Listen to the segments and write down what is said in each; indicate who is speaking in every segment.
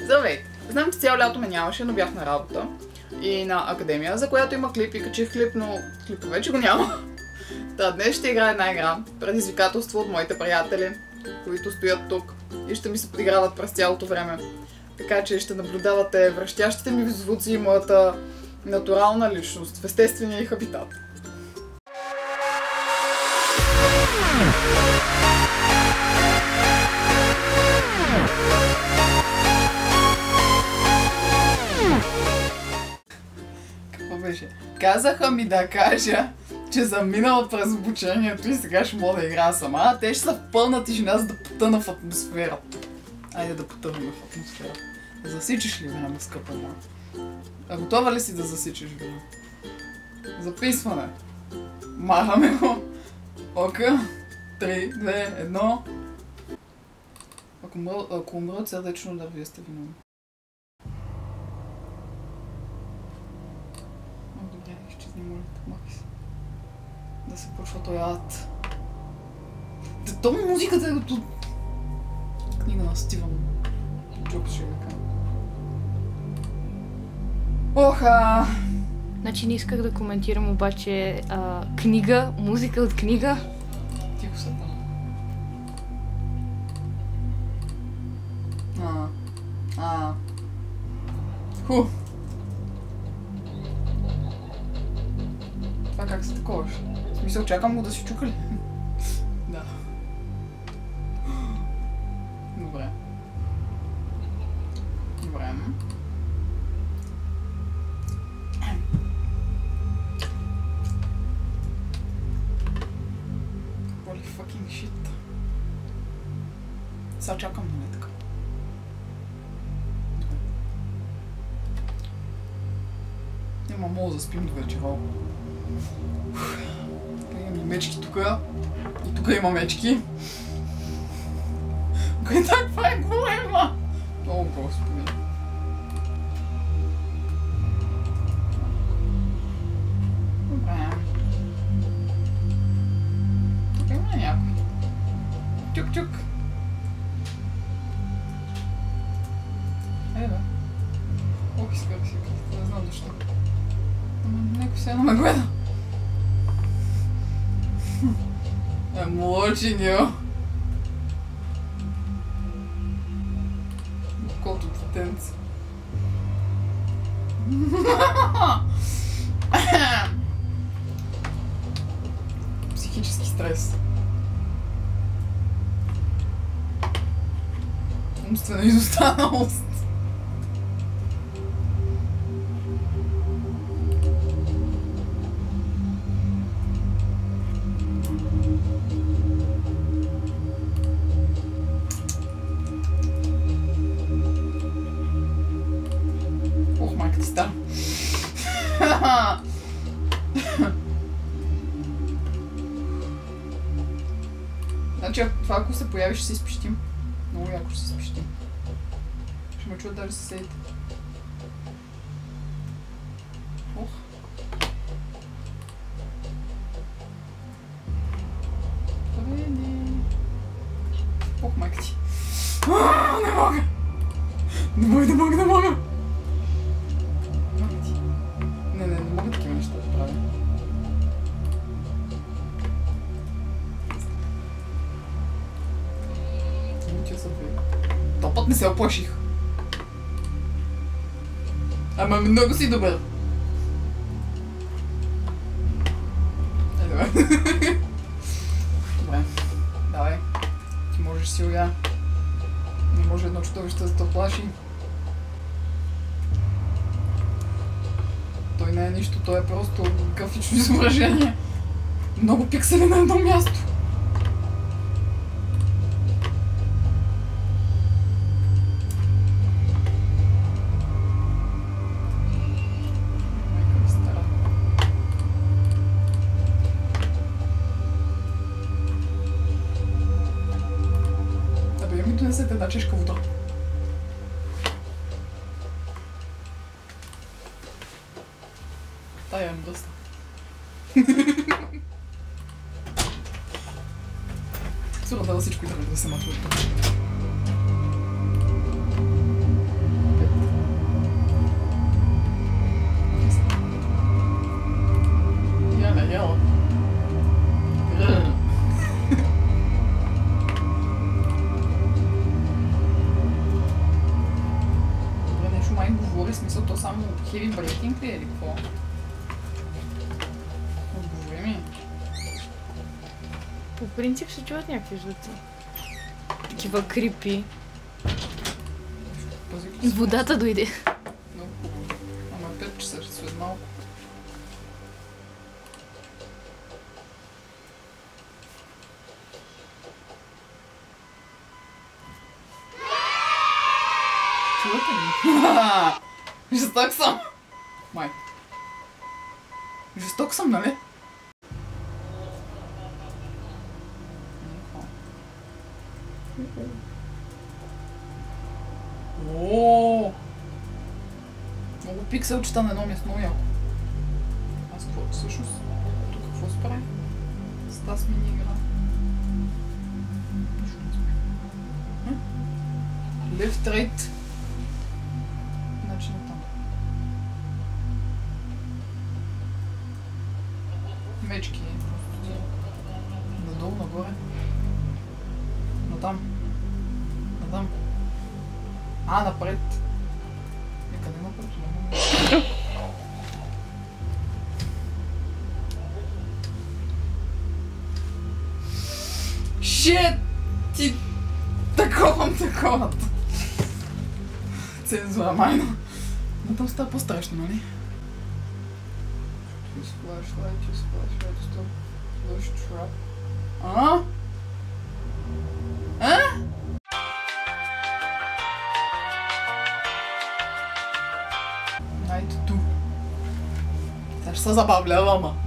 Speaker 1: Здравейте! Знам, че цяло лято ме нямаше, но бях на работа и на академия, за която има клип и качих клип, но клипа вече го няма. Та днес ще играя една игра, предизвикателство от моите приятели, които стоят тук и ще ми се подиграват през цялото време. Така че ще наблюдавате връщящите ми звуци и моята натурална личност в естествения и хабитат. Какво беше? Казаха ми да кажа, че съм минала през обучението и сега ще мога да играя сама, а те ще са в пълна тишина, за да потъна в атмосферата. Айде да потъваме в атмосферата. Засичаш ли време, скъпа моя? А готова ли си да засичаш време? Записване. Махаме го. Ока. 3, 2, 1. Ако умра от сърдечно удар, вие сте виновни. Добре, изчезни, моля, махи се. Да се почва този ад. То музиката е от книга на Стивън Джобс, ще да кажа. Оха!
Speaker 2: Значи не исках да коментирам, обаче книга, музика от книга.
Speaker 1: Тихо са там. Ху! Това как се таковаш? В смисъл, чакам го да си чука ли? Да. Добре. Добре. Holy fucking shit. Сега чакам, нали така? Няма мога да спим до вечера. Имам и мечки тук. И тук има мечки. Каква е голема! О, господи. Добре. Тук има някой. Чук-чук. Е, да. Ох, изкарах си, не знам защо. Некой се едно ме гледа. I'm watching you. Колко детенце. Психически стрес. Умствена изостаналост. Ох, майка ти стара. Значи, това ако се появи, ще се изпищим. Много яко ще се изпищим. Ще ме чуят даже съседите. Ох. Ох, майка ти. Не мога! Не мога! Не мога такива неща да правя. То път не се оплаших. Ама много си добър. Добре. Добре. Давай. Ти можеш си уя. Не може едно чудовище да те оплаши. Той не е нищо, той е просто графично изображение. Много пиксели на едно място. Абе, ми донесете една чешка вода. Тая ми доста. Сигурно дава всичко и трябва да се махне от тук. Heavy breaking ли е или какво? Боже ми.
Speaker 2: По принцип се чуват някакви звуци. Такива крипи. И водата дойде.
Speaker 1: Много хубаво. Ама 5 часа ще след малко. Чувате ли? Жесток съм! Май. Жесток съм, нали? Ооо! Много пикселчета на едно място, много яко. Аз какво всъщност? Тук какво справя? С тази мини игра. Left, right. Значи на там. Мечки. Надолу, нагоре. Натам. Натам. Напред. Къде напред? Шет! Ти... Такова. Цензура, майно. Но там става по-страшно, нали? Flashlight, stop. Flash trap. Айде ту. Сега ще се забавлявам,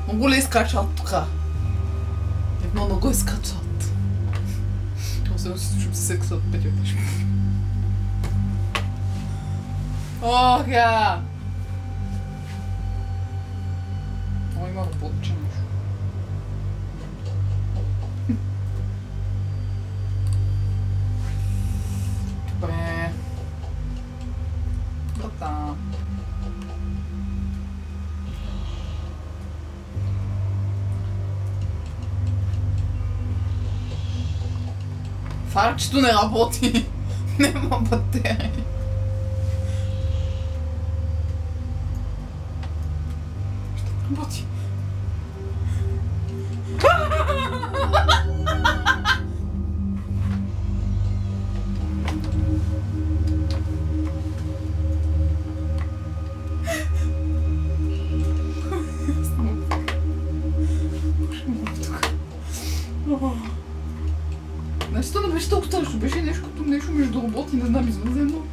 Speaker 1: много ли изкачат тука? Много изкачат. Особено си слушам секса от петия пешко. Оха! Има работче нещо. Добре. Брата. Фарчето не работи. Нема батерии. Ще работи. Значи това не беше толкова страшно, беше нещо като нещо между роботи, не знам, извънземно.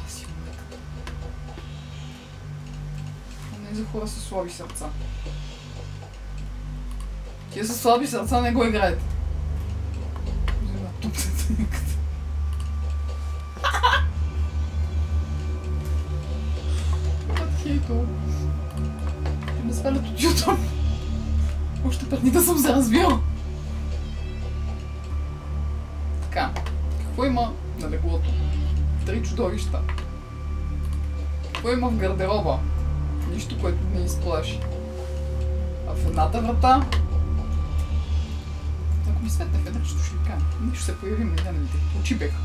Speaker 1: Паси умеката. Не за хора с слаби сърца. Тия с слаби сърца не го играете. Взема тупцата никъде. Хейто. Не свалят от YouTube. Още преди да съм се развила. Така, какво има на леглото? 3 чудовища. Какво има в гардероба? Нищо, което не изплаши. А в едната врата... Ако ми светне в една штушлика, нищо се появи на янелите. Очи беха.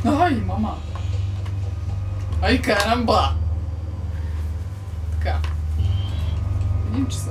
Speaker 1: Ай, мама! Ай, карамба! Така. 1 часа.